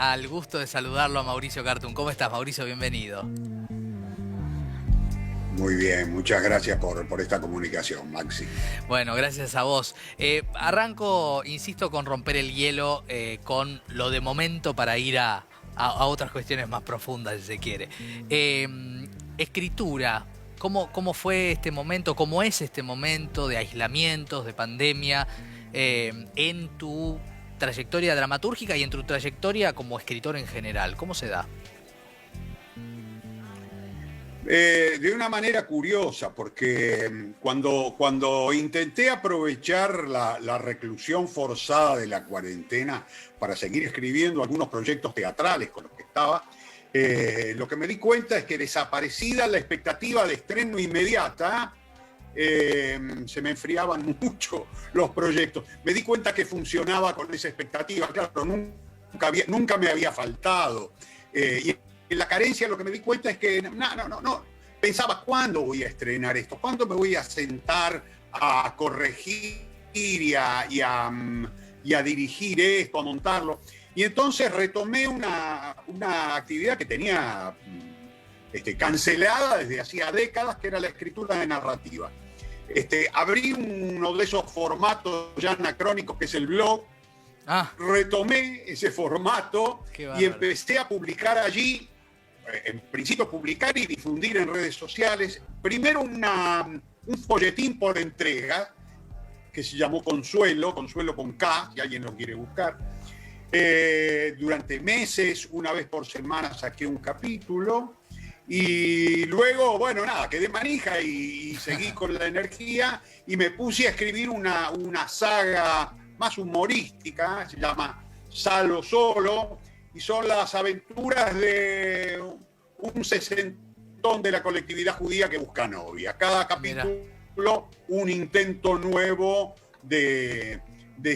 al gusto de saludarlo a Mauricio Cartún. ¿Cómo estás, Mauricio? Bienvenido. Muy bien, muchas gracias por esta comunicación, Maxi. Bueno, gracias a vos. Arranco, insisto, con romper el hielo, con lo de momento para ir a otras cuestiones más profundas, si se quiere. Eh, Escritura. ¿Cómo fue este momento? ¿Cómo es este momento de aislamientos, de pandemia, en tu trayectoria dramatúrgica y en tu trayectoria como escritor en general? ¿Cómo se da? De una manera curiosa, porque cuando intenté aprovechar la reclusión forzada de la cuarentena para seguir escribiendo algunos proyectos teatrales con los que estaba, lo que me di cuenta es que desaparecida la expectativa de estreno inmediata, se me enfriaban mucho los proyectos. Me di cuenta que funcionaba con esa expectativa. Claro, nunca me había faltado. Y en la carencia lo que me di cuenta es que no. Pensaba, ¿cuándo voy a estrenar esto? ¿Cuándo me voy a sentar a corregir y a dirigir esto, a montarlo? Y entonces retomé una actividad que tenía cancelada desde hacía décadas, que era la escritura de narrativa. Abrí uno de esos formatos ya anacrónicos que es el blog, retomé ese formato y empecé a publicar allí, en principio publicar y difundir en redes sociales, primero un folletín por entrega, que se llamó Consuelo con K, si alguien lo quiere buscar. Durante meses, una vez por semana saqué un capítulo y luego, bueno, nada, quedé manija y seguí con la energía y me puse a escribir una saga más humorística, se llama Salo Solo, y son las aventuras de un sesentón de la colectividad judía que busca novia. Cada capítulo un intento nuevo de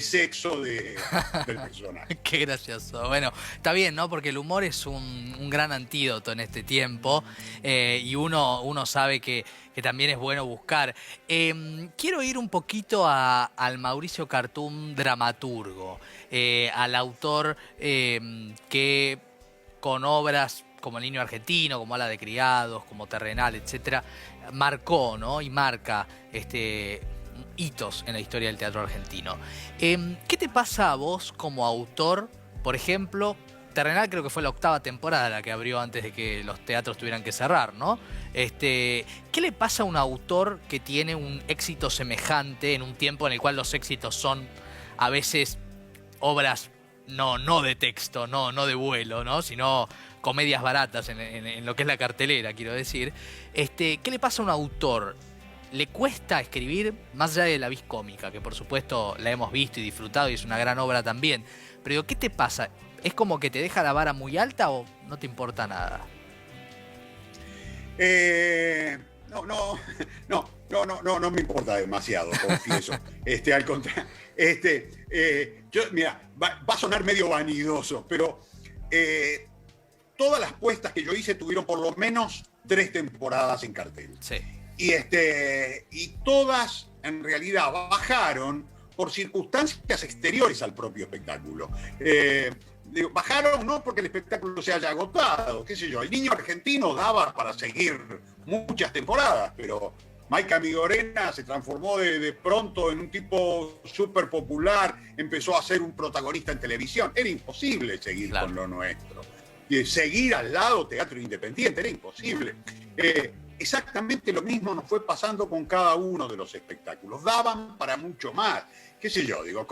sexo del personaje. Qué gracioso. Bueno, está bien, ¿no? Porque el humor es un gran antídoto en este tiempo, y uno sabe que también es bueno buscar. Quiero ir un poquito al Mauricio Cartún dramaturgo, al autor que con obras como El Niño Argentino, como Ala de Criados, como Terrenal, etcétera, marcó, ¿no? Y marca hitos en la historia del teatro argentino. ¿Qué te pasa a vos como autor? Por ejemplo, Terrenal creo que fue la 8ª temporada la que abrió antes de que los teatros tuvieran que cerrar, ¿no? ¿Qué le pasa a un autor que tiene un éxito semejante en un tiempo en el cual los éxitos son a veces obras no de texto, no de vuelo, ¿no? Sino comedias baratas en lo que es la cartelera, quiero decir? ¿Qué le pasa a un autor? ¿Le cuesta escribir, más allá de la vis cómica, que por supuesto la hemos visto y disfrutado y es una gran obra también? Pero ¿qué te pasa? ¿Es como que te deja la vara muy alta o no te importa nada? No me importa demasiado, confieso. Al contrario, mira, va a sonar medio vanidoso, pero todas las puestas que yo hice tuvieron por lo menos 3 temporadas en cartel. Sí. Y todas en realidad bajaron por circunstancias exteriores al propio espectáculo. Bajaron no porque el espectáculo se haya agotado, qué sé yo. El Niño Argentino daba para seguir muchas temporadas, pero Maika Migorena se transformó de pronto en un tipo súper popular, empezó a ser un protagonista en televisión. Era imposible seguir con lo nuestro. Seguir al lado teatro independiente, era imposible. Exactamente lo mismo nos fue pasando con cada uno de los espectáculos. Daban para mucho más. ¿Qué sé yo? Digo,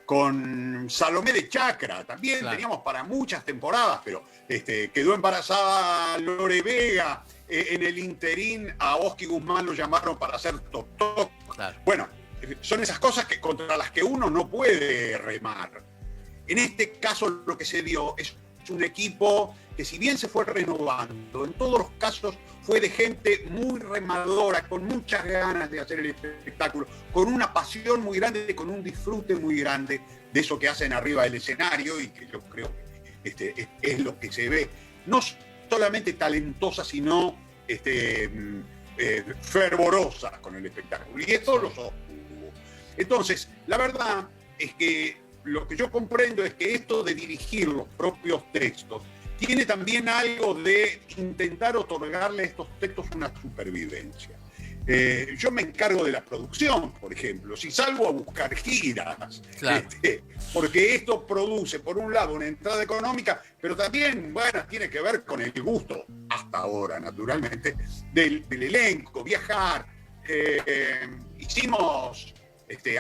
con Salomé de Chacra también teníamos para muchas temporadas, pero quedó embarazada Lore Vega. En el interín a Oski Guzmán lo llamaron para hacer Toc Toc. Bueno, son esas cosas contra las que uno no puede remar. En este caso lo que se dio es un equipo que, si bien se fue renovando, en todos los casos fue de gente muy remadora, con muchas ganas de hacer el espectáculo, con una pasión muy grande, con un disfrute muy grande de eso que hacen arriba del escenario, y que yo creo que es lo que se ve. No solamente talentosa, sino fervorosa con el espectáculo. Y esto lo sostuvo. Entonces, la verdad es que lo que yo comprendo es que esto de dirigir los propios textos tiene también algo de intentar otorgarle a estos textos una supervivencia. Yo me encargo de la producción, por ejemplo. Si salgo a buscar giras, Claro. porque esto produce, por un lado, una entrada económica, pero también, bueno, tiene que ver con el gusto, hasta ahora, naturalmente, del elenco, viajar. Hicimos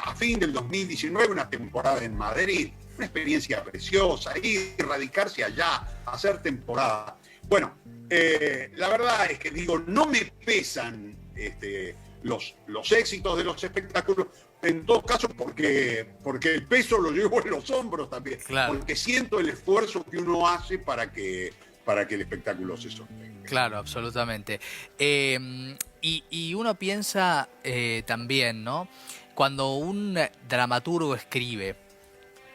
a fin del 2019 una temporada en Madrid, una experiencia preciosa, ir, radicarse allá, hacer temporada. Bueno, la verdad es que digo, no me pesan los éxitos de los espectáculos, en todo caso porque el peso lo llevo en los hombros también, Claro. porque siento el esfuerzo que uno hace para que el espectáculo se sostenga. Claro, absolutamente. Y uno piensa también, ¿no? Cuando un dramaturgo escribe,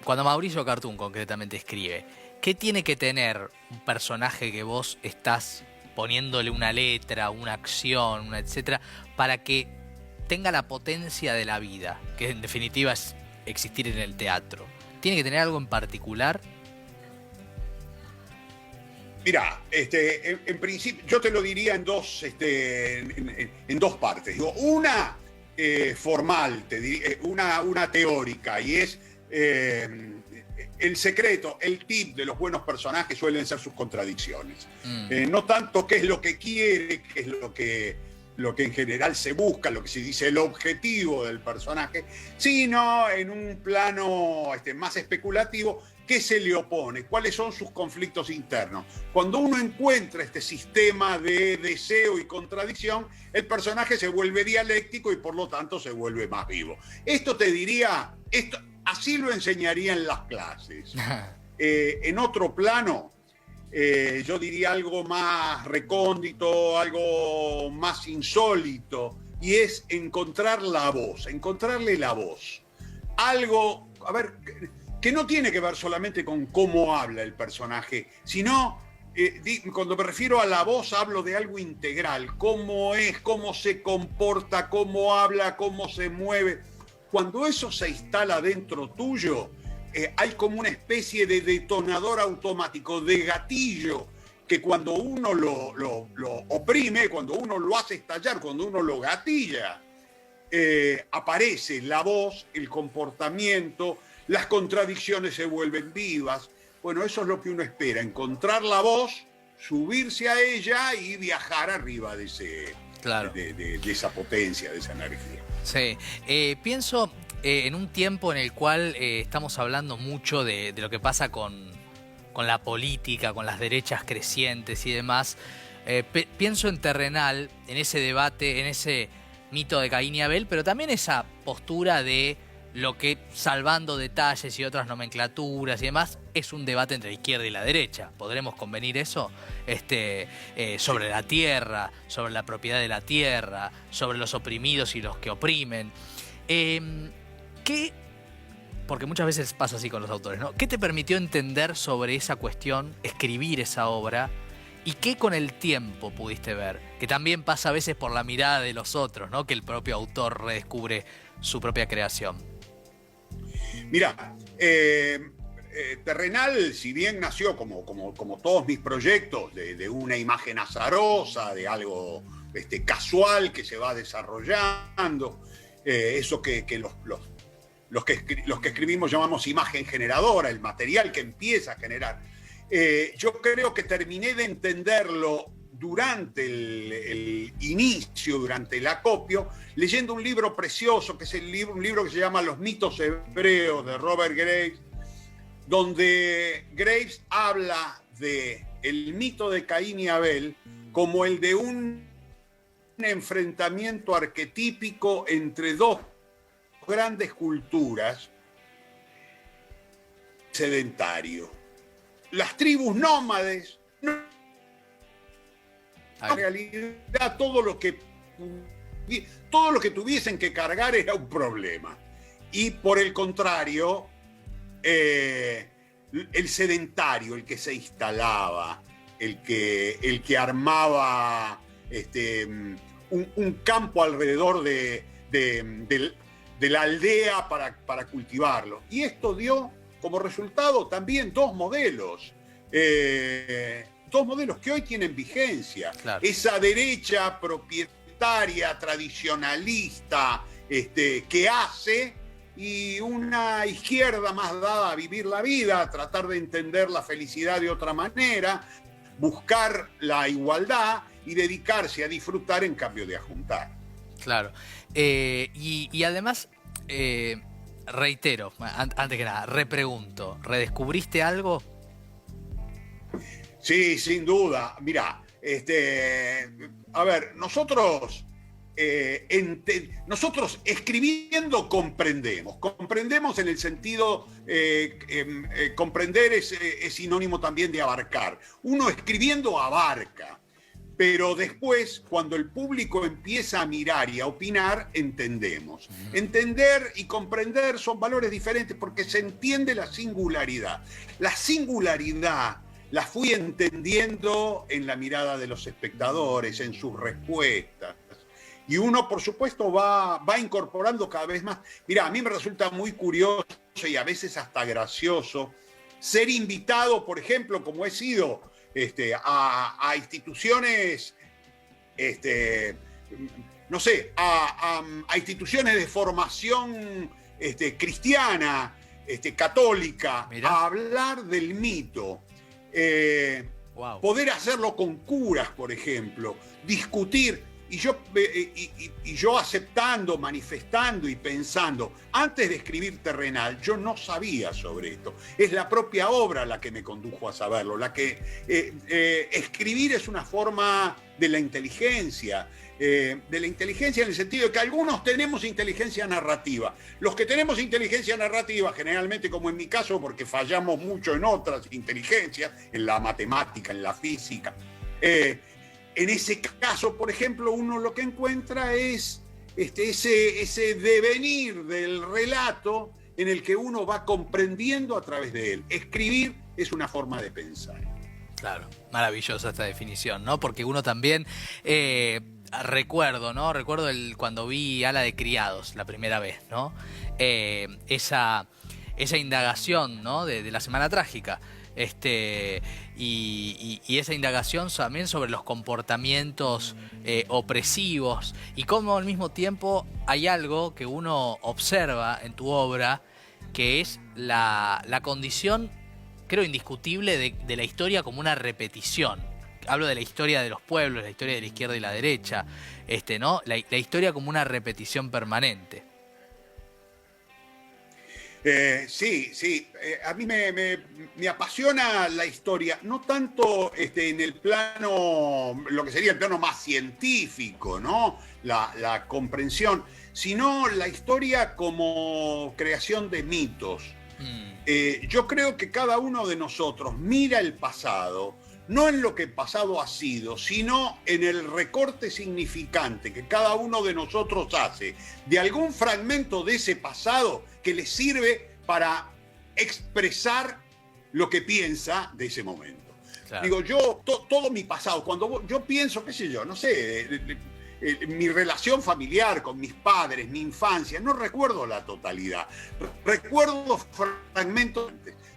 cuando Mauricio Cartún concretamente escribe, ¿qué tiene que tener un personaje que vos estás poniéndole una letra, una acción, una etcétera, para que tenga la potencia de la vida, que en definitiva es existir en el teatro? ¿Tiene que tener algo en particular? Mira, en principio, yo te lo diría en dos, en dos partes. Digo, una formal, te diría, una teórica, y es el secreto, el tip de los buenos personajes suelen ser sus contradicciones. No tanto qué es lo que quiere, qué es lo que en general se busca, lo que se dice el objetivo del personaje, sino en un plano más especulativo, qué se le opone, cuáles son sus conflictos internos. Cuando uno encuentra este sistema de deseo y contradicción, el personaje se vuelve dialéctico y por lo tanto se vuelve más vivo. Esto te diría, así lo enseñaría en las clases. En otro plano, yo diría algo más recóndito, algo más insólito, y es encontrar la voz, encontrarle la voz. Algo, a ver, que no tiene que ver solamente con cómo habla el personaje, sino, cuando me refiero a la voz, hablo de algo integral, cómo es, cómo se comporta, cómo habla, cómo se mueve. Cuando eso se instala dentro tuyo, hay como una especie de detonador automático, de gatillo, que cuando uno lo oprime, cuando uno lo hace estallar, cuando uno lo gatilla, aparece la voz, el comportamiento, las contradicciones se vuelven vivas. Bueno, eso es lo que uno espera, encontrar la voz, subirse a ella y viajar arriba de Claro. de esa potencia, de esa energía. Sí, pienso en un tiempo en el cual estamos hablando mucho de lo que pasa con la política, con las derechas crecientes y demás. Pienso en Terrenal, en ese debate, en ese mito de Caín y Abel, pero también esa postura de lo que, salvando detalles y otras nomenclaturas y demás, es un debate entre la izquierda y la derecha. ¿Podremos convenir eso? Sobre la tierra, sobre la propiedad de la tierra, sobre los oprimidos y los que oprimen. ¿Qué? Porque muchas veces pasa así con los autores, ¿no? ¿Qué te permitió entender sobre esa cuestión, escribir esa obra? ¿Y qué con el tiempo pudiste ver? Que también pasa a veces por la mirada de los otros, ¿no? Que el propio autor redescubre su propia creación. Mira, Terrenal, si bien nació como todos mis proyectos, de una imagen azarosa, de algo casual que se va desarrollando, eso que los que escribimos llamamos imagen generadora, el material que empieza a generar. Yo creo que terminé de entenderlo durante el inicio, durante el acopio, leyendo un libro precioso, que es un libro que se llama Los mitos hebreos, de Robert Graves, donde Graves habla de el mito de Caín y Abel como el de un enfrentamiento arquetípico entre dos grandes culturas, sedentario. Las tribus nómades, en realidad todo lo que tuviesen que cargar era un problema. Y por el contrario, el sedentario, el que se instalaba, el que armaba un campo alrededor de la aldea para cultivarlo. Y esto dio como resultado también dos modelos que hoy tienen vigencia. Claro. Esa derecha propietaria, tradicionalista, que hace, y una izquierda más dada a vivir la vida, a tratar de entender la felicidad de otra manera, buscar la igualdad y dedicarse a disfrutar en cambio de a juntar. Claro. Y además, reitero, antes que nada, repregunto, ¿redescubriste algo? Sí, sin duda. Mirá, a ver, nosotros escribiendo comprendemos en el sentido, comprender es sinónimo también de abarcar. Uno escribiendo abarca, pero después, cuando el público empieza a mirar y a opinar, entendemos. Entender y comprender son valores diferentes porque se entiende la singularidad. La singularidad la fui entendiendo en la mirada de los espectadores, en sus respuestas. Y uno, por supuesto, va incorporando cada vez más. Mirá, a mí me resulta muy curioso y a veces hasta gracioso ser invitado, por ejemplo, como he sido, a instituciones, no sé, a instituciones de formación cristiana, católica, Mirá. a hablar del mito. Wow. Poder hacerlo con curas, por ejemplo, discutir, y yo aceptando, manifestando y pensando, antes de escribir Terrenal, yo no sabía sobre esto. Es la propia obra la que me condujo a saberlo, escribir es una forma de la inteligencia en el sentido de que algunos tenemos inteligencia narrativa. Los que tenemos inteligencia narrativa, generalmente, como en mi caso, porque fallamos mucho en otras inteligencias, en la matemática, en la física, en ese caso, por ejemplo, uno lo que encuentra es ese devenir del relato en el que uno va comprendiendo a través de él. Escribir es una forma de pensar. Claro, maravillosa esta definición, ¿no? Porque uno también, recuerdo, ¿no? Recuerdo cuando vi Ala de Criados la primera vez, ¿no? Esa indagación, ¿no? De la Semana Trágica. Y esa indagación también sobre los comportamientos opresivos y cómo al mismo tiempo hay algo que uno observa en tu obra, que es la condición, creo, indiscutible de la historia como una repetición. Hablo de la historia de los pueblos, la historia de la izquierda y la derecha, ¿no? La historia como una repetición permanente. Sí. A mí me apasiona la historia, no tanto en el plano, lo que sería el plano más científico, ¿no? La comprensión, sino la historia como creación de mitos. Yo creo que cada uno de nosotros mira el pasado, no en lo que el pasado ha sido, sino en el recorte significante que cada uno de nosotros hace de algún fragmento de ese pasado que le sirve para expresar lo que piensa de ese momento. Claro. Digo, yo, todo mi pasado, cuando yo pienso, qué sé yo, no sé, mi relación familiar con mis padres, mi infancia, no recuerdo la totalidad, recuerdo fragmentos.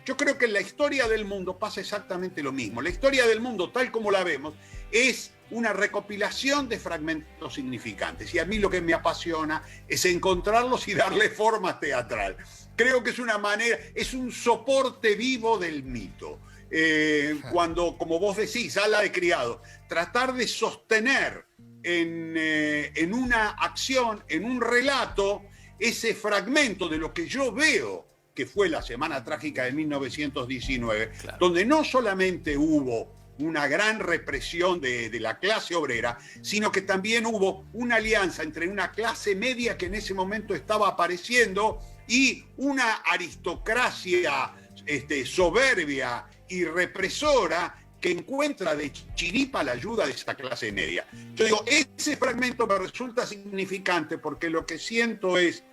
Yo creo que en la historia del mundo pasa exactamente lo mismo. La historia del mundo, tal como la vemos, es una recopilación de fragmentos significantes. Y a mí lo que me apasiona es encontrarlos y darle forma teatral. Creo que es una manera, es un soporte vivo del mito. Cuando, como vos decís, Ala de Criado, tratar de sostener en una acción, en un relato, ese fragmento de lo que yo veo que fue la Semana Trágica de 1919, claro, donde no solamente hubo una gran represión de la clase obrera, sino que también hubo una alianza entre una clase media que en ese momento estaba apareciendo y una aristocracia soberbia y represora que encuentra de chiripa la ayuda de esa clase media. Yo digo, ese fragmento me resulta significante porque lo que siento es,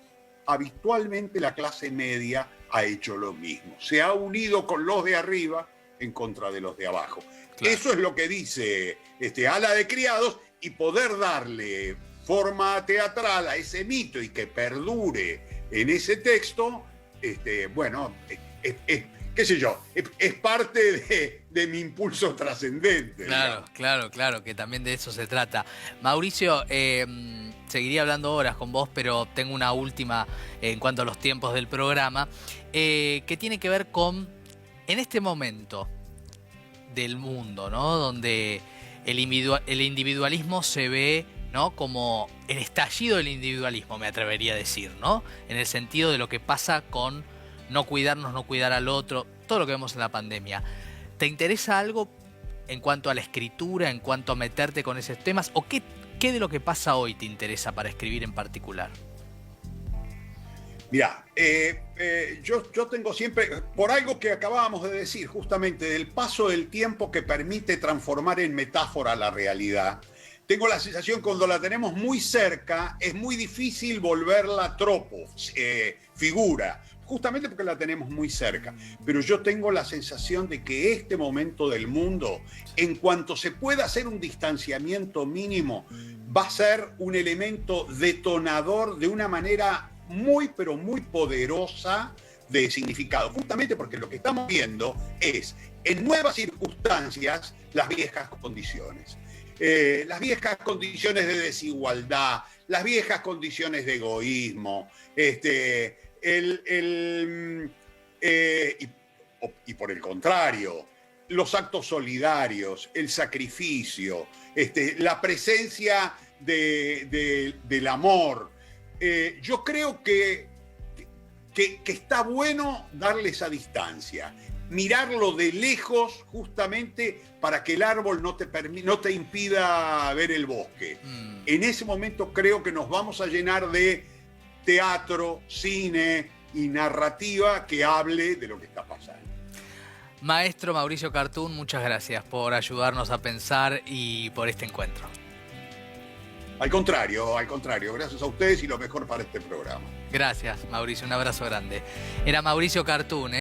habitualmente la clase media ha hecho lo mismo. Se ha unido con los de arriba en contra de los de abajo. Claro. Eso es lo que dice Ala de Criados, y poder darle forma teatral a ese mito y que perdure en ese texto, bueno, qué sé yo, es parte de mi impulso trascendente. Claro, claro, que también de eso se trata. Mauricio, seguiría hablando horas con vos, pero tengo una última en cuanto a los tiempos del programa, que tiene que ver con, en este momento del mundo, ¿no? Donde el individualismo se ve, ¿no? Como el estallido del individualismo, me atrevería a decir, ¿no? En el sentido de lo que pasa con no cuidarnos, no cuidar al otro, todo lo que vemos en la pandemia. ¿Te interesa algo en cuanto a la escritura, en cuanto a meterte con esos temas? ¿O qué de lo que pasa hoy te interesa para escribir en particular? Mirá, yo tengo siempre, por algo que acabábamos de decir, justamente del paso del tiempo que permite transformar en metáfora la realidad, tengo la sensación que cuando la tenemos muy cerca es muy difícil volverla tropo, figura, justamente porque la tenemos muy cerca. Pero yo tengo la sensación de que este momento del mundo, en cuanto se pueda hacer un distanciamiento mínimo, va a ser un elemento detonador de una manera muy, pero muy poderosa de significado. Justamente porque lo que estamos viendo es, en nuevas circunstancias, las viejas condiciones. Las viejas condiciones de desigualdad, las viejas condiciones de egoísmo, y por el contrario, los actos solidarios, el sacrificio, la presencia del amor. Yo creo que está bueno darle esa distancia, mirarlo de lejos justamente para que el árbol no te impida ver el bosque. En ese momento creo que nos vamos a llenar de teatro, cine y narrativa que hable de lo que está pasando. Maestro Mauricio Cartún, muchas gracias por ayudarnos a pensar y por este encuentro. Al contrario, gracias a ustedes y lo mejor para este programa. Gracias, Mauricio, un abrazo grande. Era Mauricio Cartún,